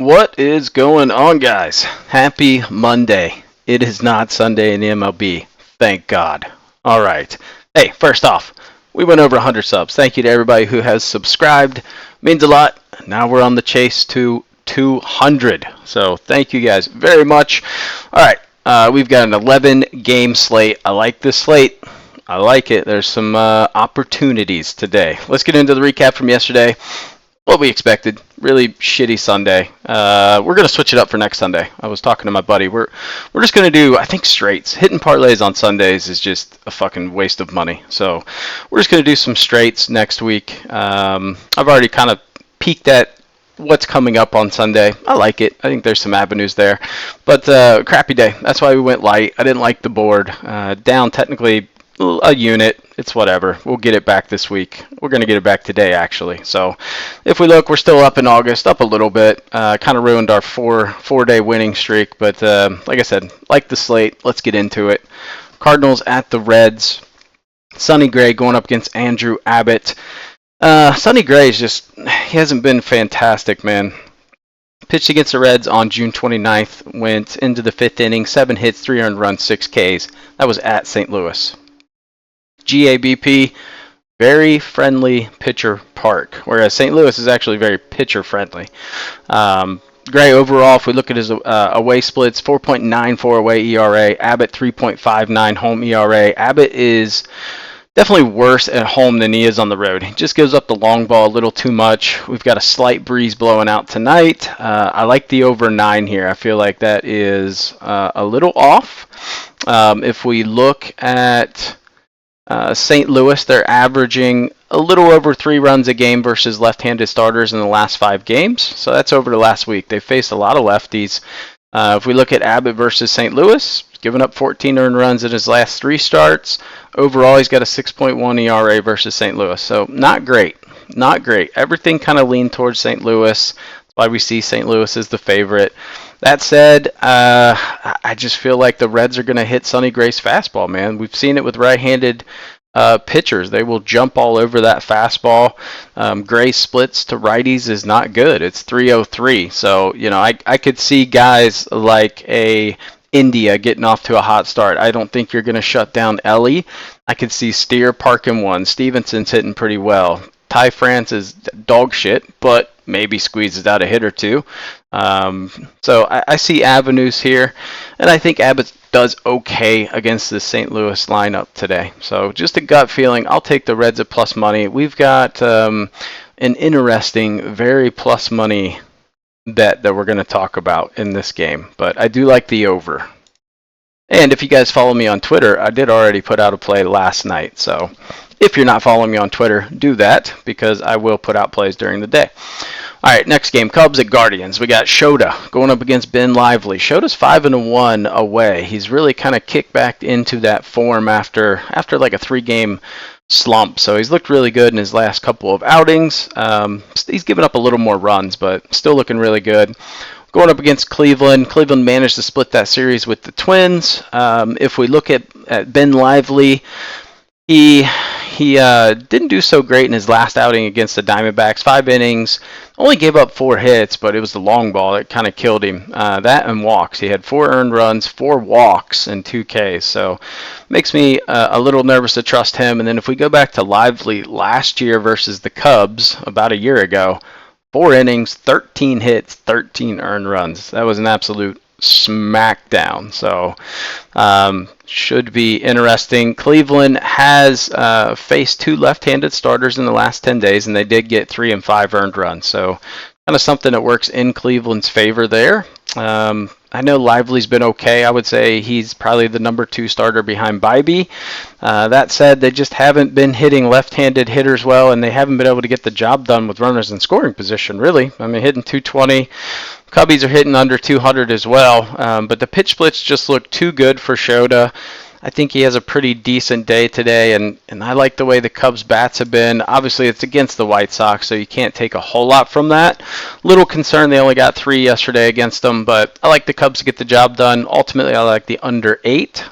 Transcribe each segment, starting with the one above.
What is going on, guys? Happy Monday. It is not Sunday in the MLB. Thank God. All right. Hey, first off, we went over 100 subs. Thank you to everybody who has subscribed. Means a lot. Now we're on the chase to 200. So thank you guys very much. All right. We've got an 11-game slate. I like this slate. I like it. There's some opportunities today. Let's get into the recap from yesterday. What we expected. Really shitty Sunday. We're going to switch it up for next Sunday. I was talking to my buddy. We're just going to do, I think, straights. Hitting parlays on Sundays is just a fucking waste of money. So we're just going to do some straights next week. I've already kind of peeked at what's coming up on Sunday. I like it. I think there's some avenues there. But crappy day. That's why we went light. I didn't like the board. Down technically a unit. It's whatever. We'll get it back this week. We're going to get it back today, actually. So if we look, we're still up in August, up a little bit. Kind of ruined our four-day winning streak. But like I said, like the slate. Let's get into it. Cardinals at the Reds. Sonny Gray going up against Andrew Abbott. Sonny Gray is just, he hasn't been fantastic, man. Pitched against the Reds on June 29th. Went into the fifth inning. 7 hits, 3 earned runs, 6 Ks. That was at St. Louis. GABP, very friendly pitcher park, whereas St. Louis is actually very pitcher friendly. Gray overall, if we look at his away splits, 4.94 away ERA, Abbott 3.59 home ERA. Abbott is definitely worse at home than he is on the road. He just gives up the long ball a little too much. We've got a slight breeze blowing out tonight. I like the over 9 here. I feel like that is a little off. If we look at St. Louis, they're averaging a little over 3 runs a game versus left-handed starters in the last 5 games. So that's over the last week. They faced a lot of lefties. If we look at Abbott versus St. Louis, he's given up 14 earned runs in his last 3 starts. Overall, he's got a 6.1 ERA versus St. Louis. So not great. Not great. Everything kind of leaned towards St. Louis. That's why we see St. Louis as the favorite. That said, I just feel like the Reds are going to hit Sonny Gray's fastball, man. We've seen it with right-handed pitchers. They will jump all over that fastball. Gray splits to righties is not good. It's 303. So, you know, I could see guys like a India getting off to a hot start. I don't think you're going to shut down Ellie. I could see Steer parking one. Stevenson's hitting pretty well. Ty France is dog shit, but maybe squeezes out a hit or two. So I see avenues here, and I think Abbott does okay against the St. Louis lineup today. So just a gut feeling. I'll take the Reds at plus money. We've got an interesting, very plus money bet that we're going to talk about in this game, but I do like the over. And if you guys follow me on Twitter, I did already put out a play last night. So if you're not following me on Twitter, do that, because I will put out plays during the day. All right, next game, Cubs at Guardians. We got Shota going up against Ben Lively. Shota's 5-1 away. He's really kind of kicked back into that form after like a 3-game slump. So he's looked really good in his last couple of outings. He's given up a little more runs, but still looking really good. Going up against Cleveland. Cleveland managed to split that series with the Twins. If we look at Ben Lively, he didn't do so great in his last outing against the Diamondbacks. 5 innings, only gave up 4 hits, but it was the long ball that kind of killed him. That and walks. He had 4 earned runs, 4 walks, and 2 Ks. So makes me a little nervous to trust him. And then if we go back to Lively last year versus the Cubs about a year ago, 4 innings, 13 hits, 13 earned runs. That was an absolute smackdown. So should be interesting. Cleveland has faced 2 left-handed starters in the last 10 days, and they did get 3 and 5 earned runs. So kind of something that works in Cleveland's favor there. I know Lively's been okay. I would say he's probably the number 2 starter behind Bybee. That said, they just haven't been hitting left-handed hitters well, and they haven't been able to get the job done with runners in scoring position, really. I mean, hitting 220. Cubbies are hitting under 200 as well, but the pitch splits just look too good for Shota. I think he has a pretty decent day today, and I like the way the Cubs' bats have been. Obviously, it's against the White Sox, so you can't take a whole lot from that. Little concerned they only got 3 yesterday against them, but I like the Cubs to get the job done. Ultimately, I like the under 8.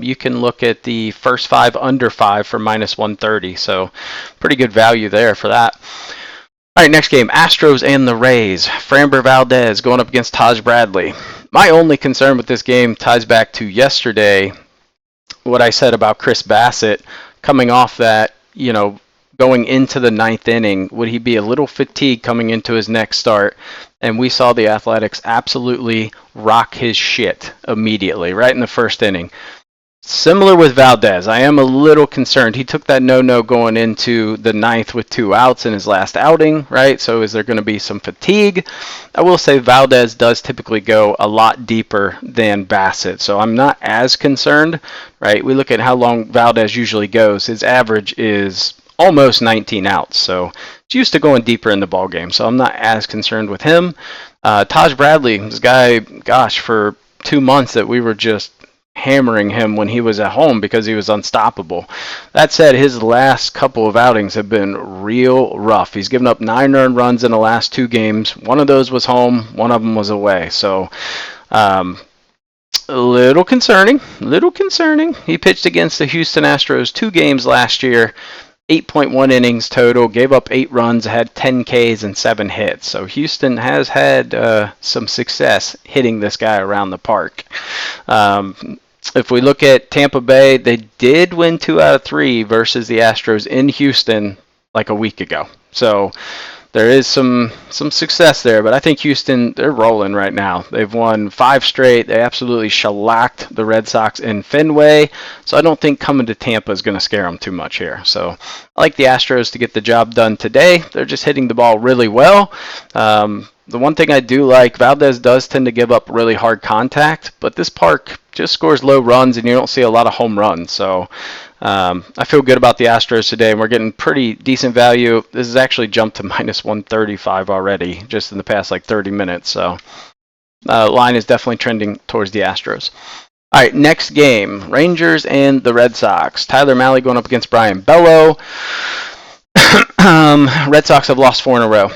You can look at the first 5 under 5 for minus 130, so pretty good value there for that. All right, next game, Astros and the Rays. Framber Valdez going up against Taj Bradley. My only concern with this game ties back to yesterday, what I said about Chris Bassett coming off that, going into the ninth inning. Would he be a little fatigued coming into his next start? And we saw the Athletics absolutely rock his shit immediately, right in the first inning. Similar with Valdez, I am a little concerned. He took that no-no going into the ninth with 2 outs in his last outing, right? So is there going to be some fatigue? I will say Valdez does typically go a lot deeper than Bassett, so I'm not as concerned, right? We look at how long Valdez usually goes. His average is almost 19 outs, so it's used to going deeper in the ball game, so I'm not as concerned with him. Taj Bradley, this guy, gosh, for 2 months that we were just hammering him when he was at home because he was unstoppable. That said, his last couple of outings have been real rough. He's given up 9 earned runs in the last 2 games. One of those was home, one of them was away. So, a little concerning. He pitched against the Houston Astros 2 games last year. 8.1 innings total, gave up 8 runs, had 10 Ks and 7 hits. So Houston has had some success hitting this guy around the park. If we look at Tampa Bay, they did win 2 out of 3 versus the Astros in Houston like a week ago. So there is some success there, but I think Houston, they're rolling right now. They've won 5 straight. They absolutely shellacked the Red Sox in Fenway, so I don't think coming to Tampa is going to scare them too much here. So I like the Astros to get the job done today. They're just hitting the ball really well. The one thing I do like, Valdez does tend to give up really hard contact, but this park just scores low runs, and you don't see a lot of home runs. So I feel good about the Astros today, and we're getting pretty decent value. This has actually jumped to minus 135 already, just in the past 30 minutes. So line is definitely trending towards the Astros. All right, next game, Rangers and the Red Sox. Tyler Mahle going up against Brian Bello. Red Sox have lost 4 in a row.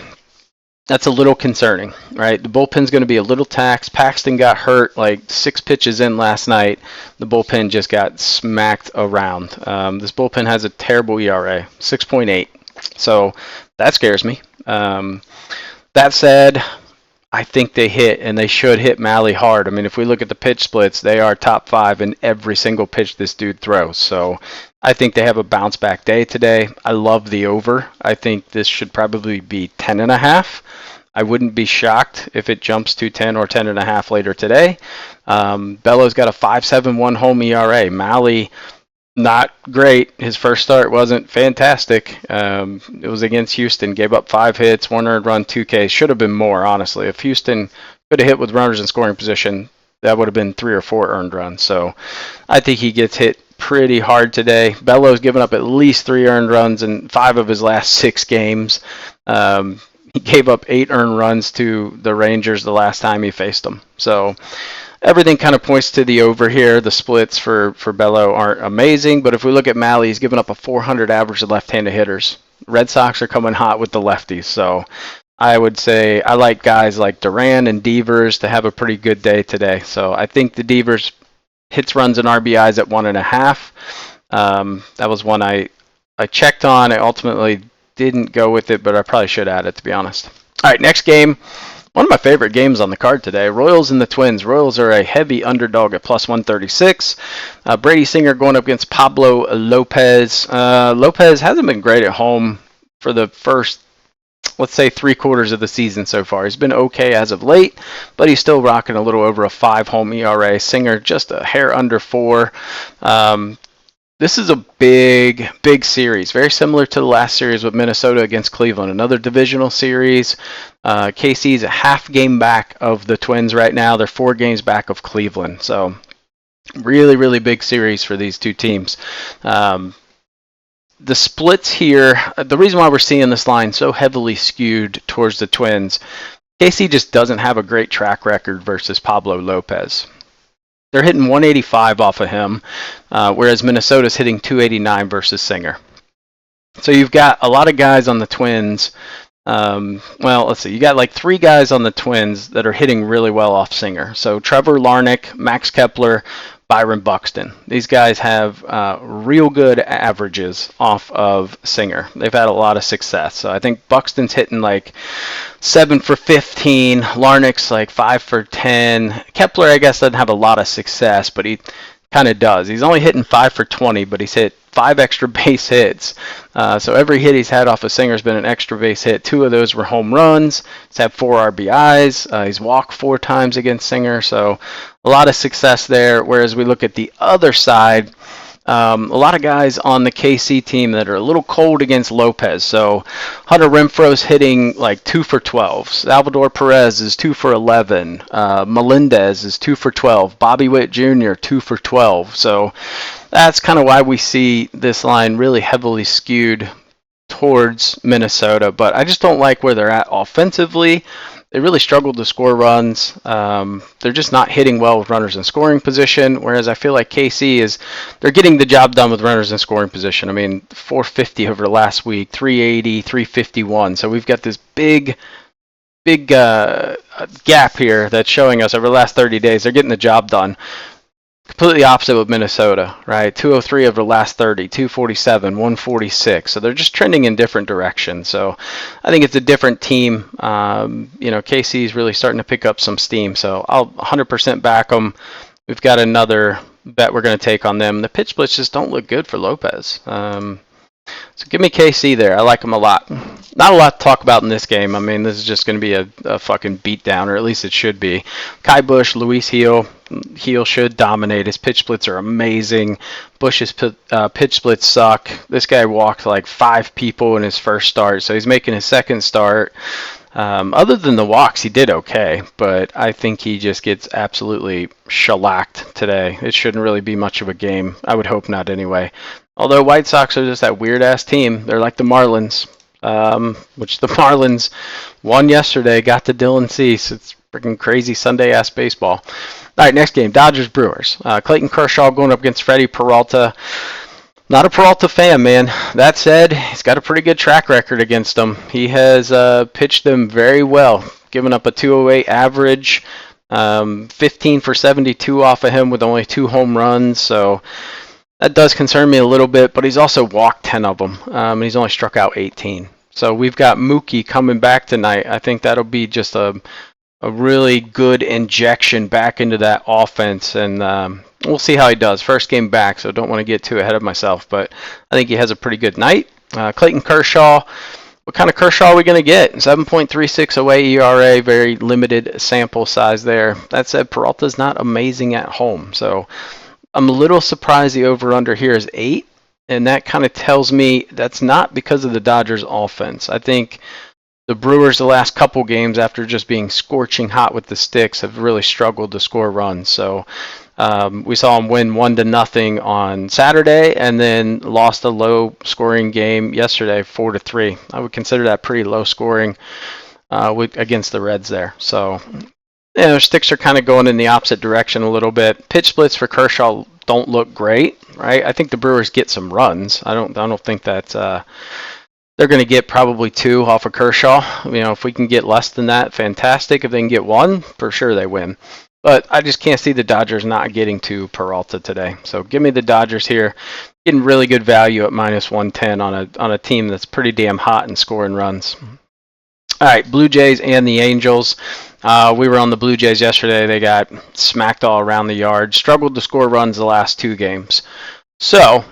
That's a little concerning, right? The bullpen's going to be a little taxed. Paxton got hurt 6 pitches in last night. The bullpen just got smacked around. This bullpen has a terrible ERA, 6.8. So that scares me. That said, I think they hit, and they should hit Mahle hard. I mean, if we look at the pitch splits, they are top 5 in every single pitch this dude throws. So I think they have a bounce back day today. I love the over. I think this should probably be 10.5. I wouldn't be shocked if it jumps to 10 or 10.5 later today. Bello's got a 5.71 home ERA. Mahle, not great. His first start wasn't fantastic. It was against Houston. Gave up 5 hits, 1 earned run, 2 Ks. Should have been more, honestly. If Houston could have hit with runners in scoring position, that would have been 3 or 4 earned runs. So I think he gets hit pretty hard today. Bello's given up at least 3 earned runs in 5 of his last 6 games. He gave up 8 earned runs to the Rangers the last time he faced them. So everything kind of points to the over here. The splits for Bello aren't amazing, but if we look at Mahle, he's given up a 400 average to left-handed hitters. Red Sox are coming hot with the lefties, so I would say I like guys like Duran and Devers to have a pretty good day today. So I think the Devers hits, runs, and RBIs at 1.5. That was one I checked on. I ultimately didn't go with it, but I probably should add it, to be honest. All right, next game. One of my favorite games on the card today, Royals and the Twins. Royals are a heavy underdog at plus 136. Brady Singer going up against Pablo Lopez. Lopez hasn't been great at home for the first, let's say, 3/4 of the season so far. He's been okay as of late, but he's still rocking a little over a 5 home ERA. Singer just a hair under 4. This is a big, big series, very similar to the last series with Minnesota against Cleveland. Another divisional series. KC's a half game back of the Twins right now. They're 4 games back of Cleveland. So really, really big series for these two teams. The splits here, the reason why we're seeing this line so heavily skewed towards the Twins, KC just doesn't have a great track record versus Pablo Lopez. They're hitting 185 off of him, whereas Minnesota's hitting 289 versus Singer. So you've got a lot of guys on the Twins. Let's see. You got 3 guys on the Twins that are hitting really well off Singer. So Trevor Larnach, Max Kepler, Byron Buxton. These guys have real good averages off of Singer. They've had a lot of success. So I think Buxton's hitting like 7 for 15. Larnach's like 5 for 10. Kepler, I guess, doesn't have a lot of success, but he kind of does. He's only hitting 5 for 20, but he's hit 5 extra base hits. So every hit he's had off of Singer's been an extra base hit. 2 of those were home runs. He's had 4 RBIs. He's walked 4 times against Singer. So a lot of success there. Whereas we look at the other side, a lot of guys on the KC team that are a little cold against Lopez. So Hunter Renfroe's hitting like 2 for 12. Salvador Perez is 2 for 11. Melendez is 2 for 12. Bobby Witt Jr. 2 for 12. So that's kind of why we see this line really heavily skewed towards Minnesota. But I just don't like where they're at offensively. They really struggled to score runs. They're just not hitting well with runners in scoring position, whereas I feel like KC they're getting the job done with runners in scoring position. I mean, 450 over the last week, 380, 351. So we've got this big gap here that's showing us over the last 30 days they're getting the job done. Completely opposite with Minnesota, right? 203 over the last 30, 247, 146. So they're just trending in different directions. So I think it's a different team. KC is really starting to pick up some steam. So I'll 100% back them. We've got another bet we're going to take on them. The pitch splits just don't look good for Lopez. So give me KC there. I like them a lot. Not a lot to talk about in this game. I mean, this is just going to be a fucking beatdown, or at least it should be. Ky Bush, Luis Gil. Gil should dominate. His pitch splits are amazing. Bush's pitch splits suck. This guy walked like 5 people in his first start, so he's making his second start. Other than the walks, he did okay, but I think he just gets absolutely shellacked today. It shouldn't really be much of a game. I would hope not anyway. Although White Sox are just that weird-ass team. They're like the Marlins, which the Marlins won yesterday, got to Dylan Cease. It's freaking crazy Sunday-ass baseball. All right, next game, Dodgers-Brewers. Clayton Kershaw going up against Freddie Peralta. Not a Peralta fan, man. That said, he's got a pretty good track record against them. He has pitched them very well, giving up a 208 average, 15 for 72 off of him with only 2 home runs. So that does concern me a little bit, but he's also walked 10 of them, and he's only struck out 18. So we've got Mookie coming back tonight. I think that'll be just a really good injection back into that offense, and we'll see how he does. First game back, so don't want to get too ahead of myself, but I think he has a pretty good night. Clayton Kershaw, what kind of Kershaw are we going to get? 7.36 away ERA, very limited sample size there. That said, Peralta's not amazing at home, so I'm a little surprised the over-under here is 8, and that kind of tells me that's not because of the Dodgers' offense. I think the Brewers the last couple games, after just being scorching hot with the sticks, have really struggled to score runs. So we saw them win 1-0 on Saturday, and then lost a low-scoring game yesterday, 4-3. I would consider that pretty low-scoring against the Reds there. So sticks are kind of going in the opposite direction a little bit. Pitch splits for Kershaw don't look great, right? I think the Brewers get some runs. I don't think that they're going to get probably 2 off of Kershaw. If we can get less than that, fantastic. If they can get 1, for sure they win. But I just can't see the Dodgers not getting to Peralta today. So give me the Dodgers here, getting really good value at -110 on a team that's pretty damn hot and scoring runs. All right, Blue Jays and the Angels. We were on the Blue Jays yesterday. They got smacked all around the yard. Struggled to score runs the last 2 games. So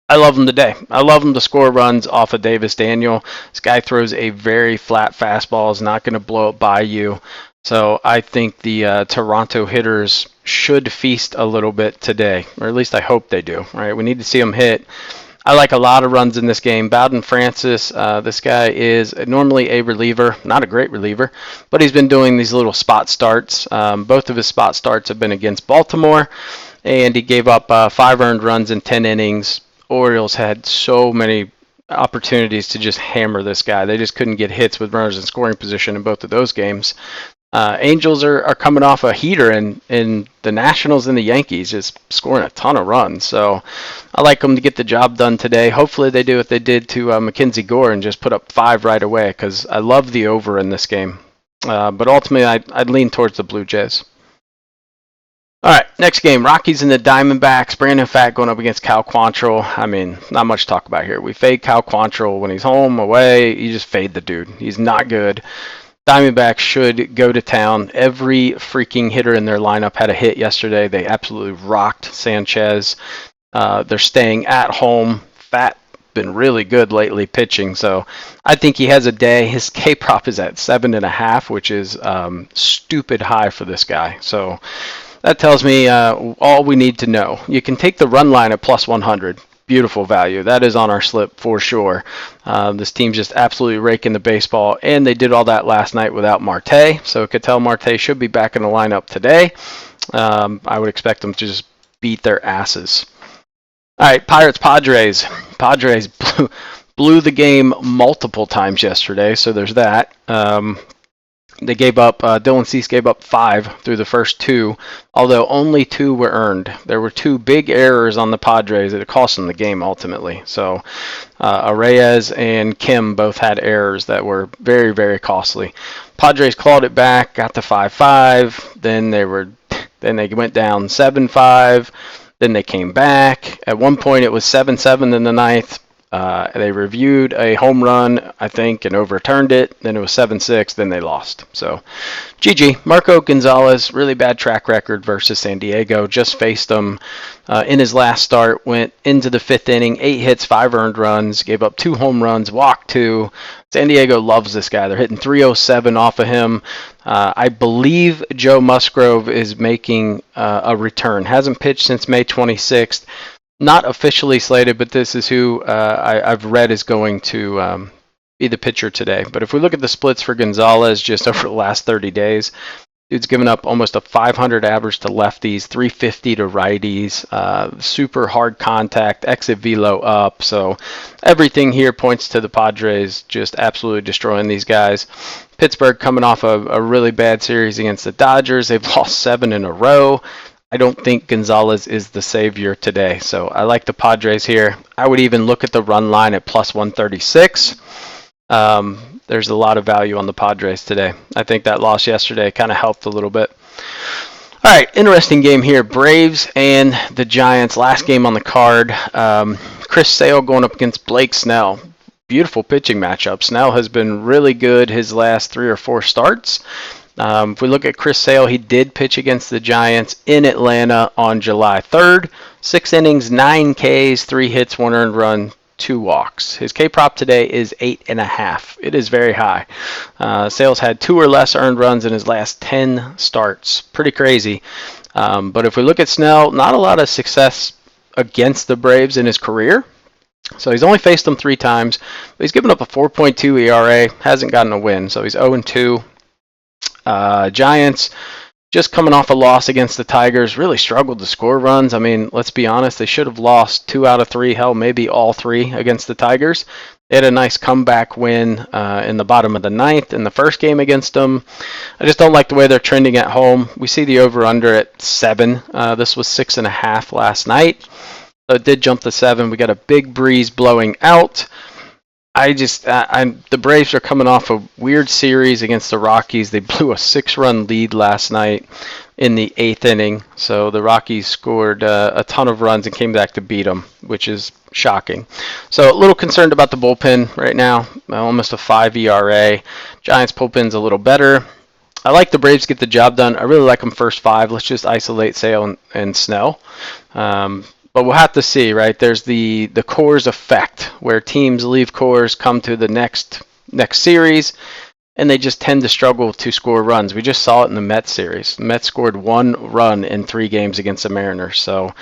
I love them today. I love them to score runs off of Davis Daniel. This guy throws a very flat fastball. Is not going to blow it by you. So I think the Toronto hitters should feast a little bit today, or at least I hope they do. Right? We need to see them hit. I like a lot of runs in this game. Bowden Francis, this guy is normally a reliever, not a great reliever, but he's been doing these little spot starts. Both of his spot starts have been against Baltimore, and he gave up 5 earned runs in 10 innings. Orioles had so many opportunities to just hammer this guy. They just couldn't get hits with runners in scoring position in both of those games. Angels are coming off a heater, and the Nationals and the Yankees just scoring a ton of runs. So I like them to get the job done today. Hopefully they do what they did to Mackenzie Gore and just put up 5 right away, because I love the over in this game. But ultimately, I'd lean towards the Blue Jays. All right, next game, Rockies and the Diamondbacks. Brandon Pfaadt going up against Cal Quantrill. I mean, not much to talk about here. We fade Cal Quantrill when he's home, away. You just fade the dude. He's not good. Diamondbacks should go to town. Every freaking hitter in their lineup had a hit yesterday. They absolutely rocked Sanchez. They're staying at home. Pfaadt been really good lately pitching, so I think he has a day. His K prop is at 7.5, which is stupid high for this guy. So that tells me all we need to know. You can take the run line at plus 100. Beautiful value. That is on our slip for sure. This team's just absolutely raking the baseball, and they did all that last night without Marte. So Ketel Marte should be back in the lineup today. I would expect them to just beat their asses. All right, Pirates-Padres. Padres blew the game multiple times yesterday, so there's that. They gave up, Dylan Cease gave up 5 through the first 2, although only 2 were earned. There were 2 big errors on the Padres that cost them the game ultimately. So Reyes and Kim both had errors that were very, very costly. Padres clawed it back, got to 5-5, then they went down 7-5. Then they came back. At one point, it was 7-7 in the ninth. They reviewed a home run, I think, and overturned it. Then it was 7-6. Then they lost. So, GG. Marco Gonzalez, really bad track record versus San Diego. Just faced them in his last start. Went into the 5th inning, 8 hits, 5 earned runs. Gave up 2 home runs, walked 2. San Diego loves this guy. They're hitting 307 off of him. I believe Joe Musgrove is making a return. Hasn't pitched since May 26th. Not officially slated, but this is who I've read is going to be the pitcher today. But if we look at the splits for Gonzalez just over the last 30 days, dude's given up almost a 500 average to lefties, 350 to righties, super hard contact, exit velo up. So everything here points to the Padres just absolutely destroying these guys. Pittsburgh coming off a really bad series against the Dodgers. They've lost 7 in a row. I don't think Gonzalez is the savior today. So I like the Padres here. I would even look at the run line at plus 136. There's a lot of value on the Padres today. I think that loss yesterday kind of helped a little bit. All right, interesting game here. Braves and the Giants. Last game on the card. Chris Sale going up against Blake Snell. Beautiful pitching matchup. Snell has been really good his last 3 or 4 starts. If we look at Chris Sale, he did pitch against the Giants in Atlanta on July 3rd. 6 innings, 9 Ks, 3 hits, 1 earned run, 2 walks. His K prop today is 8.5. It is very high. Sale's had 2 or less earned runs in his last 10 starts. Pretty crazy. But if we look at Snell, not a lot of success against the Braves in his career. So he's only faced them 3 times. But he's given up a 4.2 ERA. Hasn't gotten a win. So he's 0-2. Giants, just coming off a loss against the Tigers, really struggled to score runs. I mean, let's be honest, they should have lost 2 out of 3, hell, maybe all 3 against the Tigers. They had a nice comeback win in the bottom of the 9th in the first game against them. I just don't like the way they're trending at home. We see the over-under at 7. This was 6.5 last night. So it did jump to 7. We got a big breeze blowing out. The Braves are coming off a weird series against the Rockies. They blew a 6-run lead last night in the 8th inning. So the Rockies scored a ton of runs and came back to beat them, which is shocking. So a little concerned about the bullpen right now. Almost a 5 ERA. Giants bullpen's a little better. I like the Braves get the job done. I really like them first 5. Let's just isolate Sale and Snell. But we'll have to see, right? There's the Coors effect, where teams leave Coors, come to the next series, and they just tend to struggle to score runs. We just saw it in the Mets series. The Mets scored 1 run in 3 games against the Mariners. So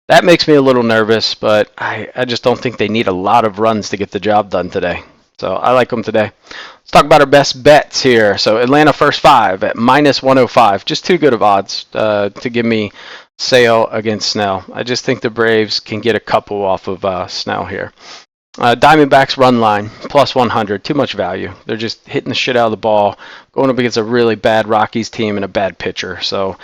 that makes me a little nervous, but I just don't think they need a lot of runs to get the job done today. So I like them today. Let's talk about our best bets here. So Atlanta first 5 at minus 105. Just too good of odds to give me Sale against Snell. I just think the Braves can get a couple off of Snell here. Diamondbacks run line, plus 100. Too much value. They're just hitting the shit out of the ball, going up against a really bad Rockies team and a bad pitcher. So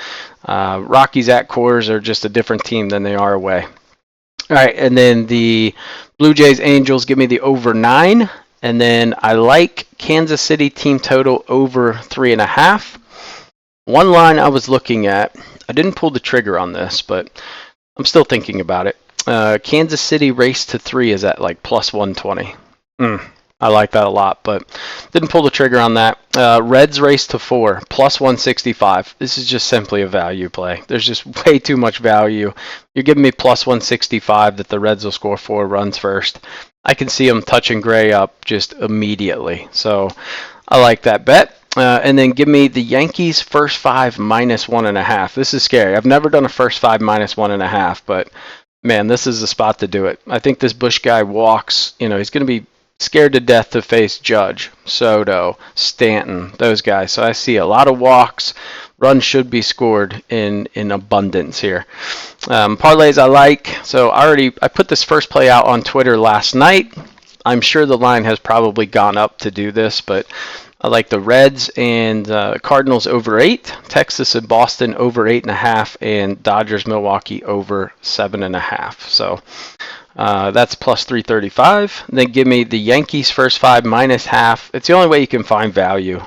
Rockies at Coors are just a different team than they are away. All right, and then the Blue Jays Angels give me the over 9. And then I like Kansas City team total over 3.5. One line I was looking at, I didn't pull the trigger on this, but I'm still thinking about it. Kansas City race to 3 is at like plus 120. I like that a lot, but didn't pull the trigger on that. Reds race to 4, plus 165. This is just simply a value play. There's just way too much value. You're giving me plus 165 that the Reds will score 4 runs first. I can see them touching Gray up just immediately. So I like that bet. And then give me the Yankees first 5 minus 1.5. This is scary. I've never done a first 5 minus 1.5, but man, this is the spot to do it. I think this Busch guy walks. He's going to be scared to death to face Judge, Soto, Stanton, those guys. So I see a lot of walks. Runs should be scored in abundance here. Parlays I like. So I put this first play out on Twitter last night. I'm sure the line has probably gone up to do this, but I like the Reds and Cardinals over 8, Texas and Boston over 8.5, and Dodgers Milwaukee over 7.5. So that's plus 335. Then give me the Yankees first 5 minus half. It's the only way you can find value.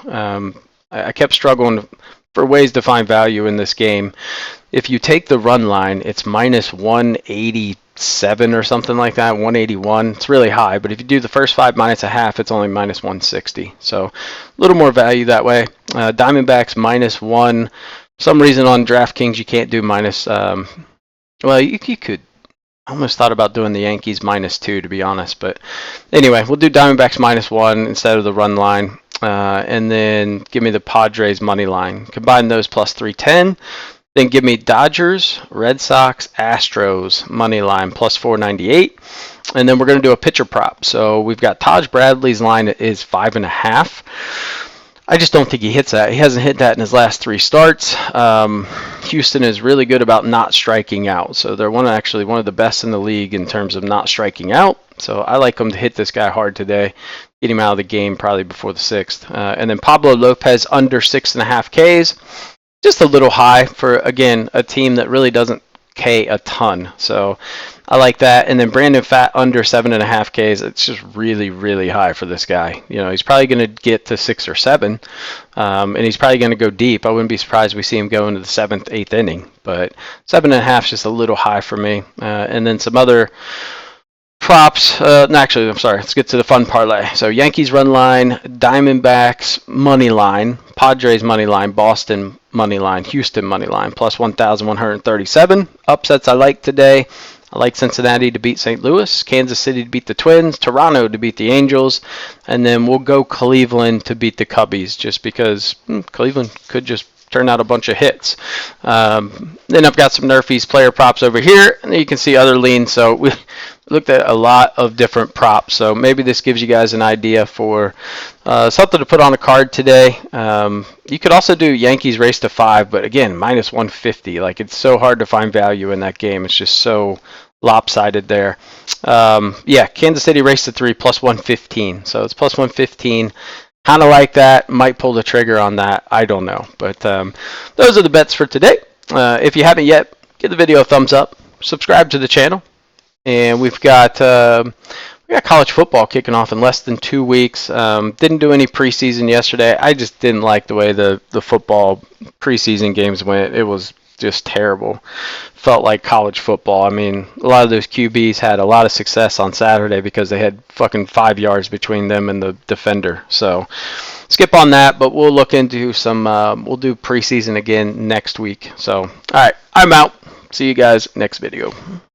I kept struggling for ways to find value in this game. If you take the run line, it's minus 187 or something like that, 181. It's really high, but if you do the first 5 minus a half, it's only minus 160. So a little more value that way. Diamondbacks minus 1. For some reason on DraftKings you can't do minus. Well, you could. I almost thought about doing the Yankees minus 2, to be honest. But anyway, we'll do Diamondbacks minus 1 instead of the run line. And then give me the Padres money line. Combine those plus 310. Then give me Dodgers, Red Sox, Astros money line plus 498. And then we're going to do a pitcher prop. So we've got Taj Bradley's line is 5.5. I just don't think he hits that. He hasn't hit that in his last 3 starts. Houston is really good about not striking out. So they're one of the best in the league in terms of not striking out. So I like them to hit this guy hard today. Get him out of the game probably before the 6th. And then Pablo Lopez under 6.5 Ks. Just a little high for, again, a team that really doesn't K a ton. So I like that. And then Brandon Pfaadt under 7.5 Ks. It's just really, really high for this guy. He's probably going to get to 6 or 7. And he's probably going to go deep. I wouldn't be surprised we see him go into the 7th, 8th inning. But 7.5 is just a little high for me. And then some other props. Actually, I'm sorry. Let's get to the fun parlay. So Yankees run line, Diamondbacks money line, Padres money line, Boston money line, Houston money line, plus 1,137. Upsets I like today. I like Cincinnati to beat St. Louis, Kansas City to beat the Twins, Toronto to beat the Angels, and then we'll go Cleveland to beat the Cubbies just because Cleveland could just turn out a bunch of hits. Then I've got some Nerfies player props over here, and you can see other leans. So we looked at a lot of different props. So maybe this gives you guys an idea for something to put on a card today. You could also do Yankees race to 5, but again, minus 150. Like, it's so hard to find value in that game. It's just so lopsided there. Kansas City race to 3 plus 115. So it's plus 115. Kind of like that. Might pull the trigger on that. I don't know. But those are the bets for today. If you haven't yet, give the video a thumbs up. Subscribe to the channel. And we've got college football kicking off in less than 2 weeks. Didn't do any preseason yesterday. I just didn't like the way the football preseason games went. It was just terrible. Felt like college football. I mean, a lot of those QBs had a lot of success on Saturday because they had fucking 5 yards between them and the defender. So skip on that, but we'll look into some, we'll do preseason again next week. So, all right, I'm out. See you guys next video.